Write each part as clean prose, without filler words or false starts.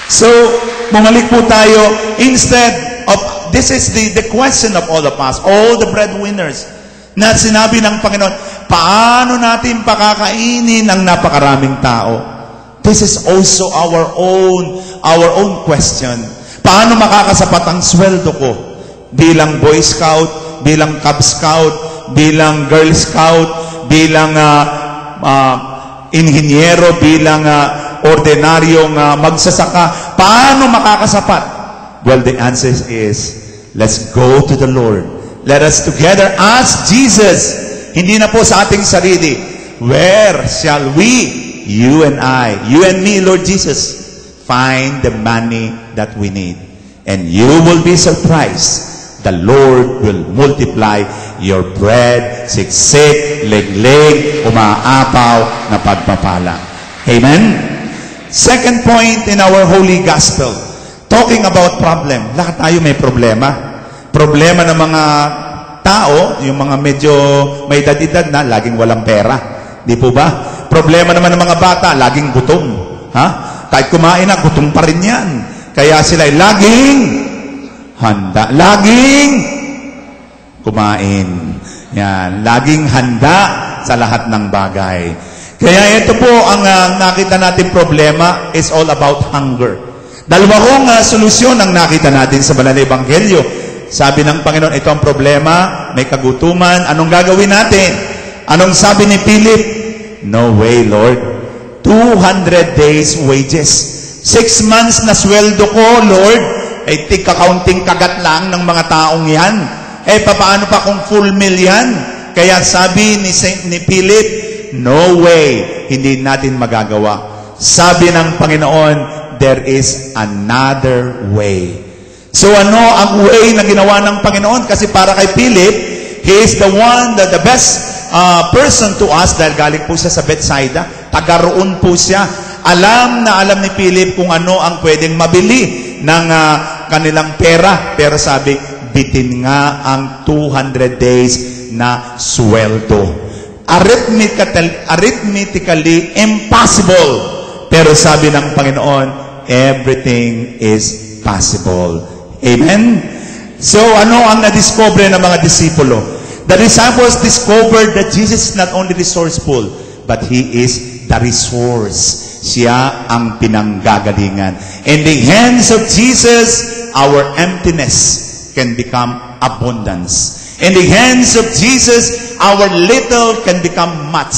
So, bumalik po tayo, instead of, this is the question of all of us, all the breadwinners, na sinabi ng Panginoon, paano natin pakakainin ang napakaraming tao? This is also our own question. Paano makakasapat ang sweldo ko? Bilang Boy Scout, bilang Cub Scout, bilang Girl Scout, bilang inhinyero, bilang ordinaryong magsasaka. Paano makakasapat? Well, the answer is, let's go to the Lord. Let us together ask Jesus. Hindi na po sa ating sarili. Where shall we, you and I, you and me, Lord Jesus, find the money that we need? And you will be surprised. The Lord will multiply your bread, siksik, leg-leg, umaapaw na pagpapala. Amen? Second point in our Holy Gospel, talking about problem. Lahat tayo may problema. Problema ng mga tao, yung mga medyo may edad-edad na, laging walang pera. Di po ba? Problema naman ng mga bata, laging gutom. Ha? Kahit kumain na, gutom pa rin yan. Kaya sila laging handa. Laging kumain. Yan. Laging handa sa lahat ng bagay. Kaya ito po, ang nakita natin problema is all about hunger. Dalawang solusyon ang nakita natin sa Banal na Ebanghelyo. Sabi ng Panginoon, ito ang problema, may kagutuman, anong gagawin natin? Anong sabi ni Philip? No way, Lord. 200 days wages. 6 months na sweldo ko, Lord. Ay tika-counting kagat lang ng mga taong yan. Paano pa kung full meal yan? Kaya sabi ni Philip, no way, hindi natin magagawa. Sabi ng Panginoon, there is another way. So ano ang way na ginawa ng Panginoon? Kasi para kay Philip, he is the one, the best person to us dahil galing po siya sa Bethsaida. Taga-roon po siya. Alam na alam ni Philip kung ano ang pwedeng mabili ng kanilang pera. Pero sabi, bitin nga ang 200 days na sweldo. Arithmetically impossible. Pero sabi ng Panginoon, everything is possible. Amen? So, ano ang na-discover ng mga disipulo? The disciples discovered that Jesus is not only resourceful, but He is the resource. Siya ang pinanggagalingan. In the hands of Jesus, our emptiness can become abundance. In the hands of Jesus, our little can become much.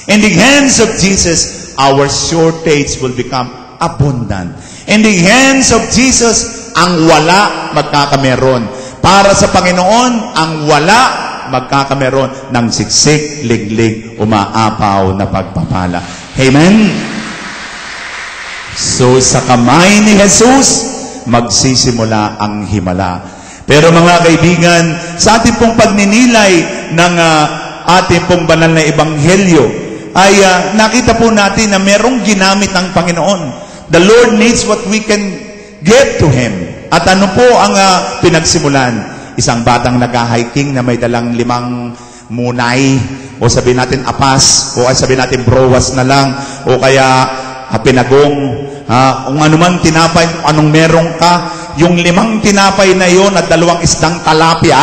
In the hands of Jesus, our shortage will become abundant. In the hands of Jesus, ang wala magkakameron. Para sa Panginoon, ang wala magkakameron ng siksik, liglig, umaapaw na pagpapala. Amen? So, sa kamay ni Jesus, magsisimula ang himala. Pero mga kaibigan, sa ating pong pagninilay ng ating pong banal na ebanghelyo, ay nakita po natin na merong ginamit ang Panginoon. The Lord needs what we can give to Him. At ano po ang pinagsimulan? Isang batang nag-hiking na may dalang 5 munay, o sabihin natin apas, o sabihin natin browas na lang, o kaya pinagong, kung anuman tinapay, anong merong ka, yung 5 tinapay na yon at 2 isdang talapia,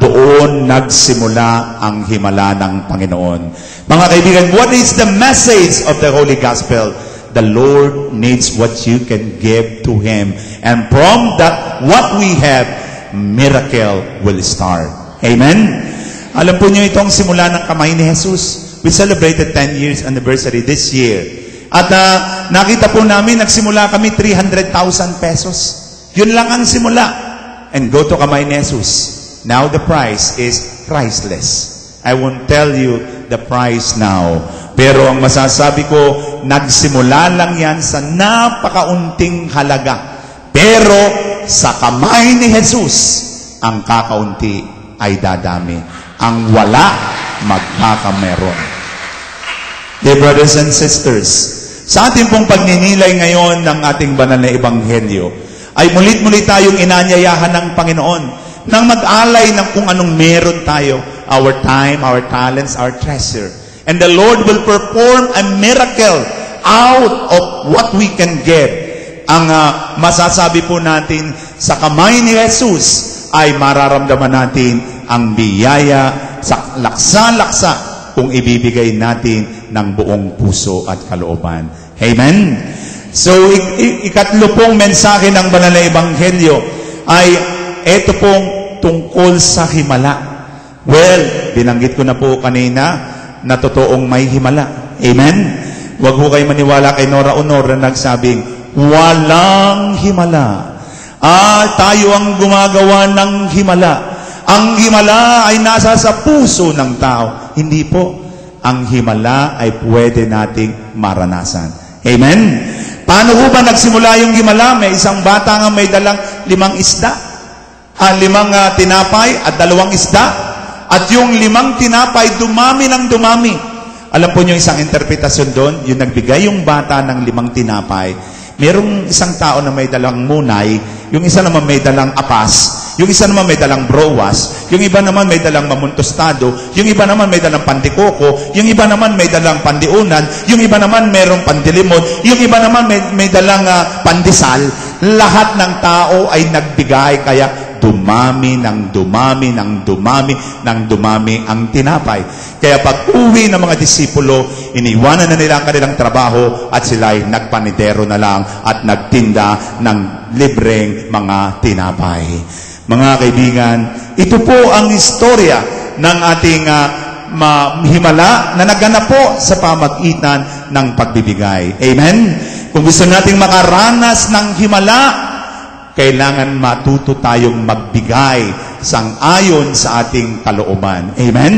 doon nagsimula ang himala ng Panginoon. Mga kaibigan, what is the message of the Holy Gospel? The Lord needs what you can give to Him. And from that, what we have, miracle will start. Amen? Alam po niyo itong simula ng kamay ni Jesus. We celebrated 10 years anniversary this year. At nakita po namin, nagsimula kami 300,000 pesos. Yun lang ang simula. And go to kamay ni Jesus. Now the price is priceless. I won't tell you the price now. Pero ang masasabi ko, nagsimula lang yan sa napakaunting halaga. Pero sa kamay ni Jesus, ang kakaunti ay dadami. Ang wala, magkakameron. Dear brothers and sisters, sa ating pong pagninilay ngayon ng ating banal na ebanghelyo, ay mulit-mulit tayong inanyayahan ng Panginoon nang mag-alay ng kung anong meron tayo, our time, our talents, our treasure. And the Lord will perform a miracle out of what we can give. ang masasabi po natin sa kamay ni Jesus ay mararamdaman natin ang biyaya sa laksa-laksa kung ibibigay natin ng buong puso at kalooban. Amen? So, ikatlo pong mensahe ng banal na ebanghelyo ay ito pong tungkol sa himala. Well, binanggit ko na po kanina na totoong may himala. Amen? Huwag ho kayo maniwala kay Nora Honor na nagsabing, walang himala. Tayo ang gumagawa ng himala. Ang himala ay nasa sa puso ng tao. Hindi po. Ang himala ay pwede nating maranasan. Amen? Paano ho ba nagsimula yung himala? May isang bata nga may dalang 5 isda. 5 tinapay at 2 isda. At yung 5 tinapay, dumami ng dumami. Alam po nyo isang interpretasyon doon, yung nagbigay yung bata ng 5 tinapay, merong isang tao na may dalang munay, yung isa naman may dalang apas, yung isa naman may dalang browas, yung iba naman may dalang mamuntostado, yung iba naman may dalang pandikoko, yung iba naman may dalang pandiunan, yung iba naman mayroong pandilimon, yung iba naman may dalang pandesal. Lahat ng tao ay nagbigay, kaya dumami ng dumami ng dumami ng dumami ang tinapay. Kaya pag uwi ng mga disipulo, iniwanan na nila ang kanilang trabaho at sila ay nagpanidero na lang at nagtinda ng libreng mga tinapay. Mga kaibigan, ito po ang istorya ng ating himala na naganap po sa pamagitan ng pagbibigay. Amen? Kung gusto nating makaranas ng himala, kailangan matuto tayong magbigay sang-ayon sa ating kalooban. Amen?